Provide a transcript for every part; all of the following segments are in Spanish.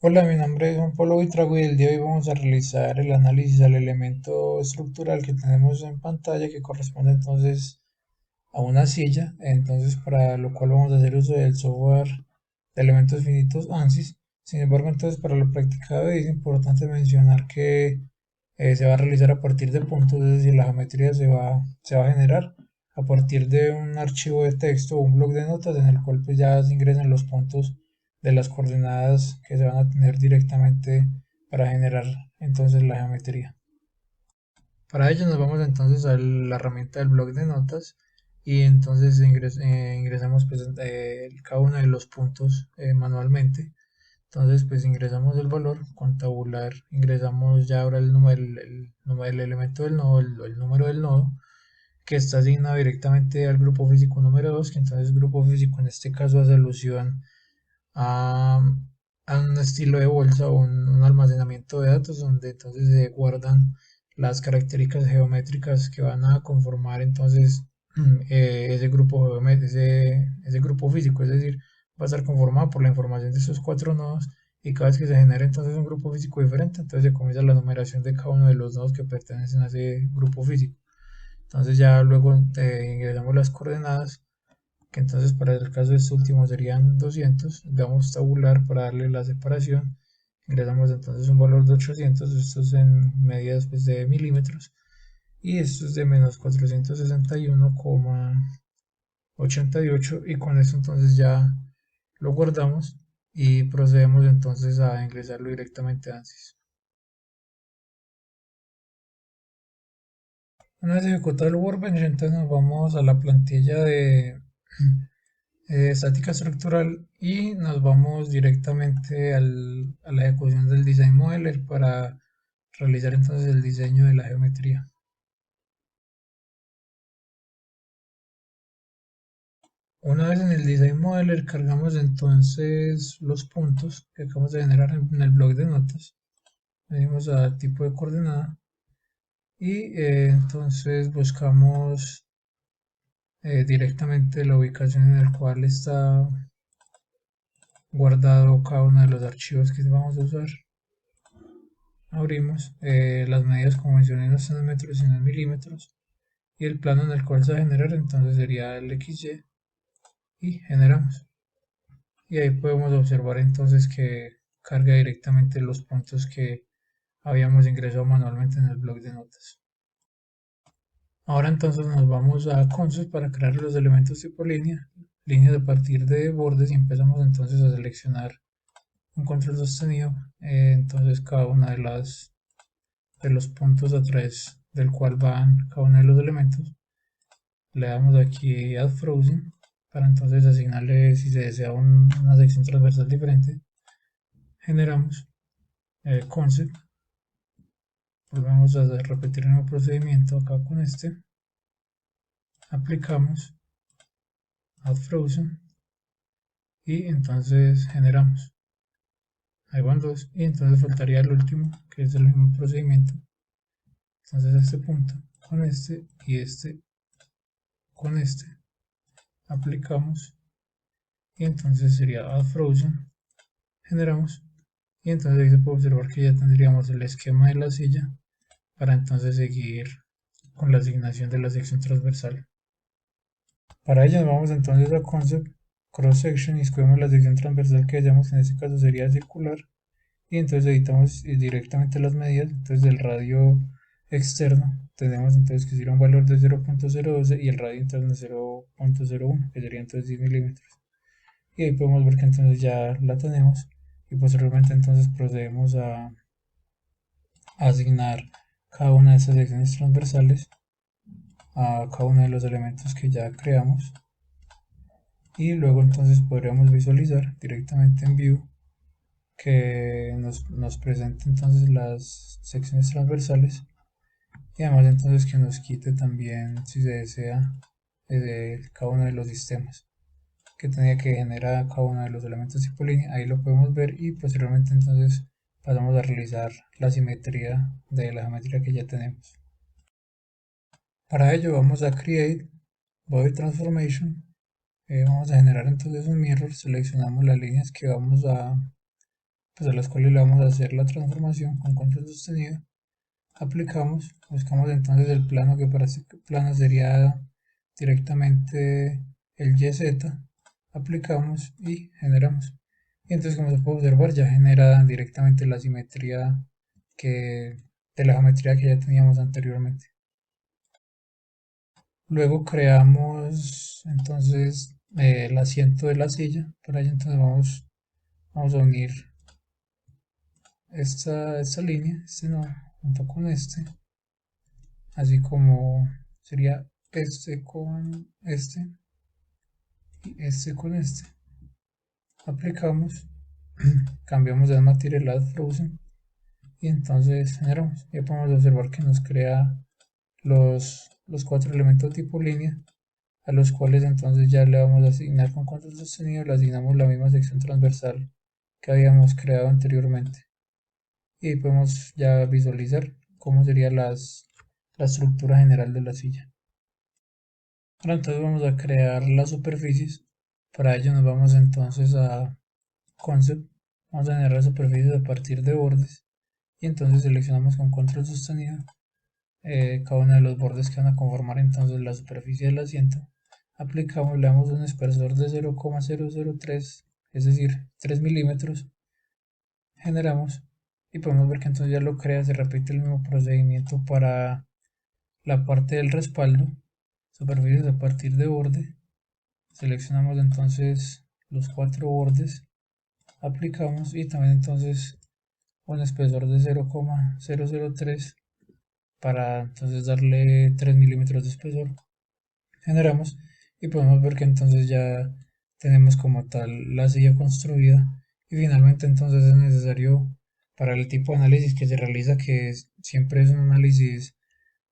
Hola, mi nombre es Juan Pablo Buitrago y el día de hoy vamos a realizar el análisis al elemento estructural que tenemos en pantalla que corresponde entonces a una silla. Entonces, para lo cual vamos a hacer uso del software de elementos finitos ANSYS. Sin embargo, entonces para la práctica de hoy es importante mencionar que se va a realizar a partir de puntos, es decir, la geometría se va a generar a partir de un archivo de texto o un bloc de notas en el cual pues ya se ingresan los puntos de las coordenadas que se van a tener directamente para generar entonces la geometría. Para ello nos vamos entonces a la herramienta del bloc de notas y entonces ingresamos pues, cada uno de los puntos manualmente. Entonces pues ingresamos el valor con tabular, ingresamos ya ahora el elemento del nodo, el número del nodo que está asignado directamente al grupo físico número 2, que entonces el grupo físico en este caso hace alusión a, a un estilo de bolsa o un almacenamiento de datos donde entonces se guardan las características geométricas que van a conformar entonces ese grupo ese grupo físico, es decir, va a estar conformado por la información de esos cuatro nodos y cada vez que se genera entonces un grupo físico diferente, entonces se comienza la numeración de cada uno de los nodos que pertenecen a ese grupo físico. Entonces ya luego ingresamos las coordenadas que entonces para el caso de este último serían 200, damos tabular para darle la separación, ingresamos entonces un valor de 800, esto es en medidas pues, de milímetros, y esto es de menos 461,88 y con eso entonces ya lo guardamos y procedemos entonces a ingresarlo directamente a ANSYS. Una vez ejecutado el Workbench, entonces nos vamos a la plantilla de estática estructural y nos vamos directamente a la ejecución del design modeler para realizar entonces el diseño de la geometría. Una vez en el design modeler cargamos entonces los puntos que acabamos de generar en el bloc de notas, venimos a tipo de coordenada y entonces buscamos directamente la ubicación en la cual está guardado cada uno de los archivos que vamos a usar. Abrimos las medidas como mencioné no están en metros sino en milímetros y el plano en el cual se va a generar entonces sería el XY y generamos y ahí podemos observar entonces que carga directamente los puntos que habíamos ingresado manualmente en el bloc de notas. Ahora entonces nos vamos a Console para crear los elementos tipo línea, líneas a partir de bordes y empezamos entonces a seleccionar un control sostenido, entonces cada una de los puntos a través del cual van cada uno de los elementos. Le damos aquí Add Frozen para entonces asignarle si se desea una sección transversal diferente. Generamos el concept. Volvemos a repetir el mismo procedimiento acá con este. Aplicamos Add Frozen y entonces generamos. Ahí van dos y entonces faltaría el último que es el mismo procedimiento. Entonces este punto con este y este con este aplicamos y entonces sería Add Frozen, generamos y entonces ahí se puede observar que ya tendríamos el esquema de la silla para entonces seguir con la asignación de la sección transversal. Para ello nos vamos entonces a Concept, Cross Section y escogemos la sección transversal que deseamos, en este caso sería circular y entonces editamos directamente las medidas, entonces del radio externo tenemos entonces que sería un valor de 0.012 y el radio interno de 0.01 que sería entonces 10 milímetros. Y ahí podemos ver que entonces ya la tenemos y posteriormente entonces procedemos a asignar cada una de esas secciones transversales a cada uno de los elementos que ya creamos y luego entonces podríamos visualizar directamente en View que nos presente entonces las secciones transversales y además entonces que nos quite también si se desea de cada uno de los sistemas que tenía que generar cada uno de los elementos tipo línea, ahí lo podemos ver y posteriormente entonces pasamos a realizar la simetría de la geometría que ya tenemos. Para ello vamos a Create Body Transformation, vamos a generar entonces un mirror, seleccionamos las líneas que vamos a pues a las cuales le vamos a hacer la transformación con control sostenido. Aplicamos, buscamos entonces el plano, que para este plano sería directamente el YZ, aplicamos y generamos. Y entonces, como se puede observar, ya genera directamente la simetría de la geometría que ya teníamos anteriormente. Luego creamos entonces el asiento de la silla. Para ello entonces vamos a unir esta línea, este no, junto con este, así como sería este con este y este con este. Aplicamos, cambiamos de material a frozen y entonces generamos. Ya podemos observar que nos crea los cuatro elementos tipo línea, a los cuales entonces ya le vamos a asignar con control sostenido, le asignamos la misma sección transversal que habíamos creado anteriormente. Y podemos ya visualizar cómo sería la estructura general de la silla. Ahora entonces vamos a crear las superficies. Para ello nos vamos entonces a Concept. Vamos a generar superficies a partir de bordes. Y entonces seleccionamos con control sostenido cada uno de los bordes que van a conformar entonces la superficie del asiento. Aplicamos, le damos un espesor de 0,003, es decir, 3 milímetros. Generamos y podemos ver que entonces ya lo crea. Se repite el mismo procedimiento para la parte del respaldo. Superficies a partir de borde. Seleccionamos entonces los cuatro bordes, aplicamos y también entonces un espesor de 0,003 para entonces darle 3 milímetros de espesor. Generamos y podemos ver que entonces ya tenemos como tal la silla construida. Y finalmente entonces es necesario, para el tipo de análisis que se realiza, que siempre es un análisis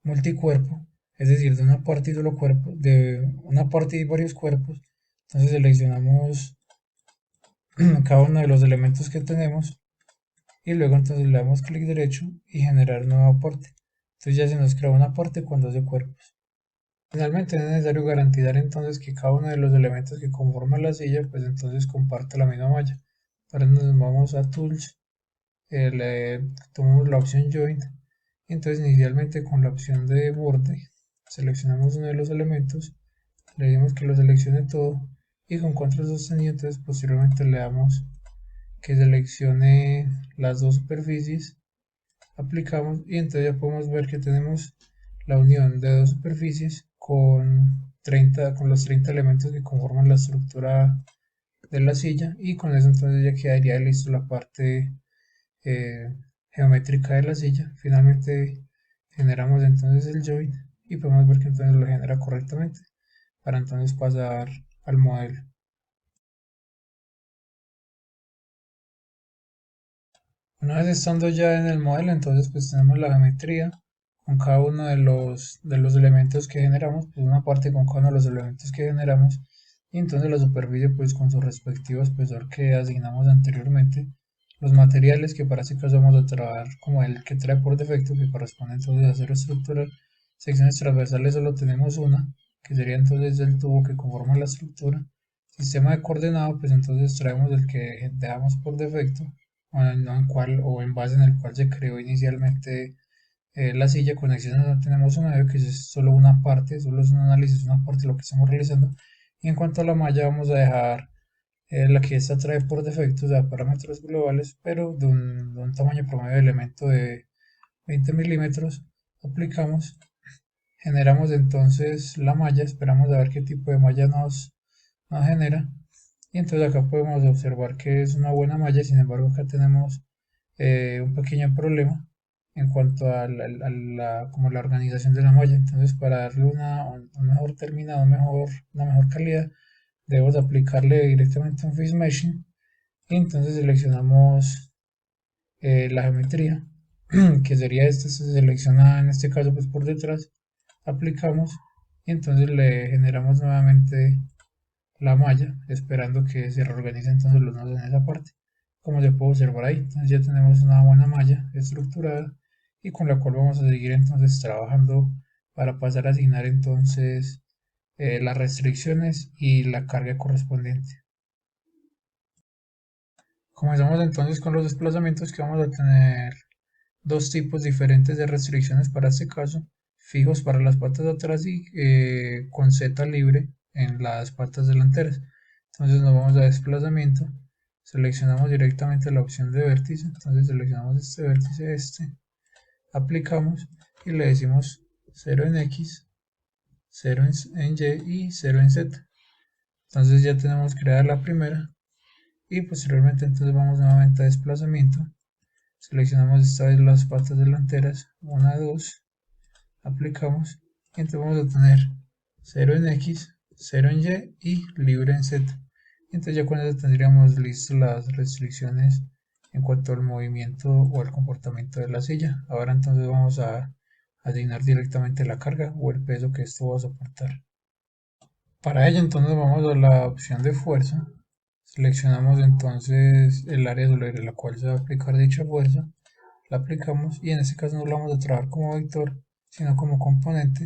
multicuerpo, es decir, de una parte y solo cuerpo, de una parte y varios cuerpos. Entonces seleccionamos cada uno de los elementos que tenemos y luego entonces le damos clic derecho y generar nuevo aporte. Entonces ya se nos crea un aporte con 12 cuerpos. Finalmente es necesario garantizar entonces que cada uno de los elementos que conforman la silla pues entonces comparte la misma malla. Para eso nos vamos a Tools, tomamos la opción Joint y entonces inicialmente con la opción de borde seleccionamos uno de los elementos, le dimos que lo seleccione todo y con control sostenido entonces posteriormente le damos que seleccione las dos superficies, aplicamos y entonces ya podemos ver que tenemos la unión de dos superficies con los 30 elementos que conforman la estructura de la silla, y con eso entonces ya quedaría listo la parte eh, geométrica de la silla. Finalmente generamos entonces el join y podemos ver que entonces lo genera correctamente para entonces pasar al modelo. Una vez estando ya en el modelo, entonces pues tenemos la geometría con cada uno de los elementos que generamos, pues una parte con cada uno de los elementos que generamos, y entonces la superficie pues con su respectivo espesor que asignamos anteriormente. Los materiales, que para este caso vamos a trabajar como el que trae por defecto, que corresponde entonces a acero estructural. Secciones transversales solo tenemos una, que sería entonces el tubo que conforma la estructura. Sistema de coordenado, pues entonces traemos el que dejamos por defecto, o en base en el cual se creó inicialmente la silla. Conexiones no tenemos una, que es solo una parte, solo es un análisis, una parte de lo que estamos realizando. Y en cuanto a la malla, vamos a dejar la que esta trae por defecto, o sea, parámetros globales, pero de un tamaño promedio de elemento de 20 milímetros. Aplicamos, generamos entonces la malla, esperamos a ver qué tipo de malla nos genera. Y entonces acá podemos observar que es una buena malla. Sin embargo, acá tenemos un pequeño problema en cuanto como la organización de la malla. Entonces, para darle un mejor terminado, una mejor calidad, debemos aplicarle directamente un face meshing. Y entonces seleccionamos la geometría, que sería esta. Se selecciona en este caso pues por detrás, aplicamos y entonces le generamos nuevamente la malla, esperando que se reorganice entonces los nodos en esa parte. Como se puede observar ahí, entonces ya tenemos una buena malla estructurada y con la cual vamos a seguir entonces trabajando para pasar a asignar entonces las restricciones y la carga correspondiente. Comenzamos entonces con los desplazamientos, que vamos a tener dos tipos diferentes de restricciones para este caso, fijos para las patas de atrás y con Z libre en las patas delanteras. Entonces nos vamos a desplazamiento, seleccionamos directamente la opción de vértice, entonces seleccionamos este vértice, aplicamos y le decimos 0 en X, 0 en Y y 0 en Z. Entonces ya tenemos creada la primera y posteriormente entonces vamos nuevamente a desplazamiento, seleccionamos esta vez las patas delanteras, 1, 2, aplicamos y entonces vamos a tener 0 en X, 0 en Y y libre en Z. Entonces ya con eso tendríamos listas las restricciones en cuanto al movimiento o al comportamiento de la silla. Ahora entonces vamos a asignar directamente la carga o el peso que esto va a soportar. Para ello entonces vamos a la opción de fuerza, seleccionamos entonces el área sobre la cual se va a aplicar dicha fuerza, la aplicamos y en este caso no lo vamos a trabajar como vector sino como componente,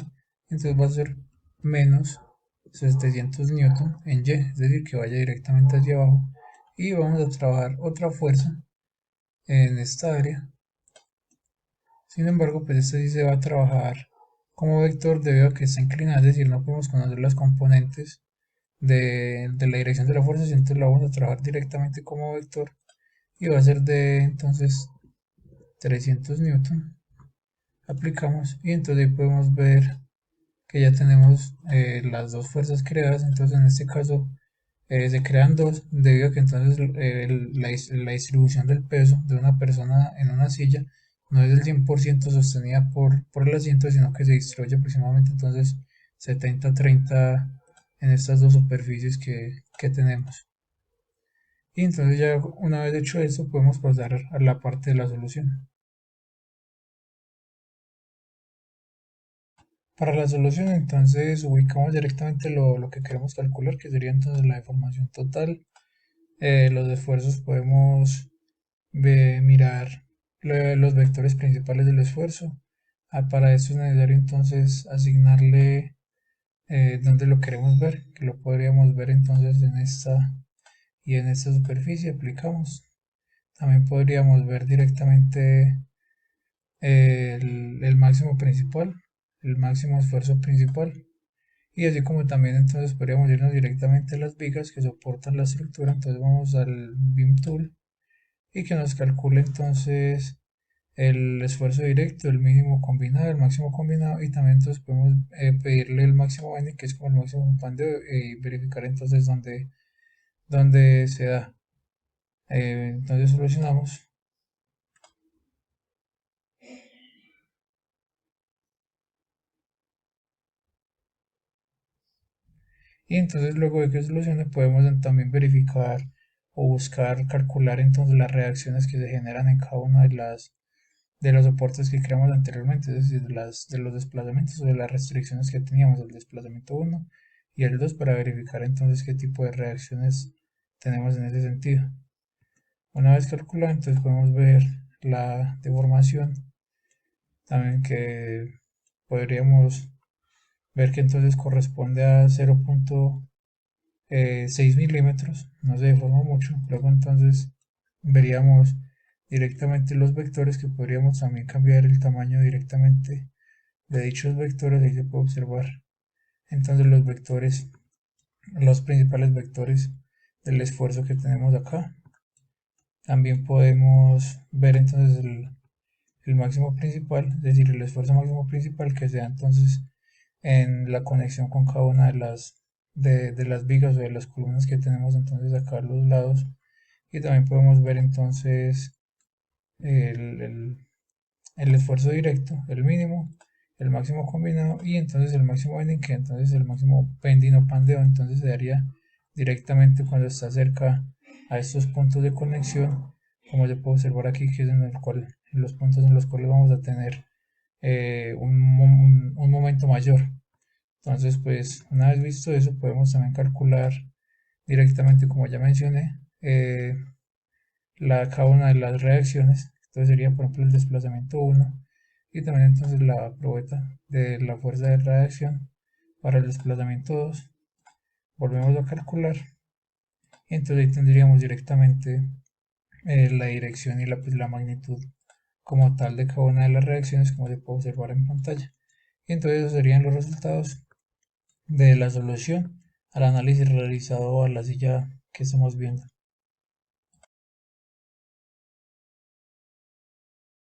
entonces va a ser menos 700 newton en Y, es decir que vaya directamente hacia abajo, y vamos a trabajar otra fuerza en esta área. Sin embargo, pues esta sí se va a trabajar como vector debido a que está inclinada, es decir, no podemos conocer las componentes de la dirección de la fuerza, entonces la vamos a trabajar directamente como vector y va a ser de entonces 300 newton. Aplicamos y entonces ahí podemos ver que ya tenemos las dos fuerzas creadas. Entonces en este caso se crean dos debido a que entonces la distribución del peso de una persona en una silla no es del 100% sostenida por el asiento, sino que se distribuye aproximadamente entonces 70-30 en estas dos superficies que tenemos. Y entonces ya una vez hecho esto podemos pasar a la parte de la solución. Para la solución entonces ubicamos directamente lo que queremos calcular, que sería entonces la deformación total. Los esfuerzos podemos mirar los vectores principales del esfuerzo. Para esto es necesario entonces asignarle donde lo queremos ver, que lo podríamos ver entonces en esta y en esta superficie. Aplicamos. También podríamos ver directamente el máximo principal, el máximo esfuerzo principal. Y así como también entonces podríamos irnos directamente a las vigas que soportan la estructura. Entonces vamos al Beam Tool y que nos calcule entonces el esfuerzo directo, el mínimo combinado, el máximo combinado, y también entonces podemos pedirle el máximo bending, que es como el máximo pandeo, y verificar entonces dónde se da. Entonces solucionamos. Y entonces luego de que solucione podemos también verificar o buscar calcular entonces las reacciones que se generan en cada una de los soportes que creamos anteriormente, es decir, de los desplazamientos o de las restricciones que teníamos, el desplazamiento 1 y el 2, para verificar entonces qué tipo de reacciones tenemos en ese sentido. Una vez calculado, entonces podemos ver la deformación, también que podríamos ver que entonces corresponde a 0.6 milímetros, no se deforma mucho. Luego entonces veríamos directamente los vectores, que podríamos también cambiar el tamaño directamente de dichos vectores. Ahí se puede observar entonces los vectores, los principales vectores del esfuerzo que tenemos acá. También podemos ver entonces el máximo principal, es decir, el esfuerzo máximo principal que se da entonces en la conexión con cada una de las vigas o de las columnas que tenemos entonces acá a los lados. Y también podemos ver entonces el, el- el esfuerzo directo, el mínimo, el máximo combinado y entonces el máximo bending, que entonces el máximo bending o pandeo entonces se daría directamente cuando está cerca a estos puntos de conexión, como se puede observar aquí, que es en los puntos en los cuales vamos a tener un momento mayor. Entonces, pues una vez visto eso, podemos también calcular directamente, como ya mencioné, cada una de las reacciones. Entonces sería, por ejemplo, el desplazamiento 1 y también entonces la probeta de la fuerza de reacción para el desplazamiento 2. Volvemos a calcular y entonces ahí tendríamos directamente la dirección y la magnitud como tal de cada una de las reacciones, como se puede observar en pantalla. Y entonces esos serían los resultados de la solución al análisis realizado a la silla que estamos viendo.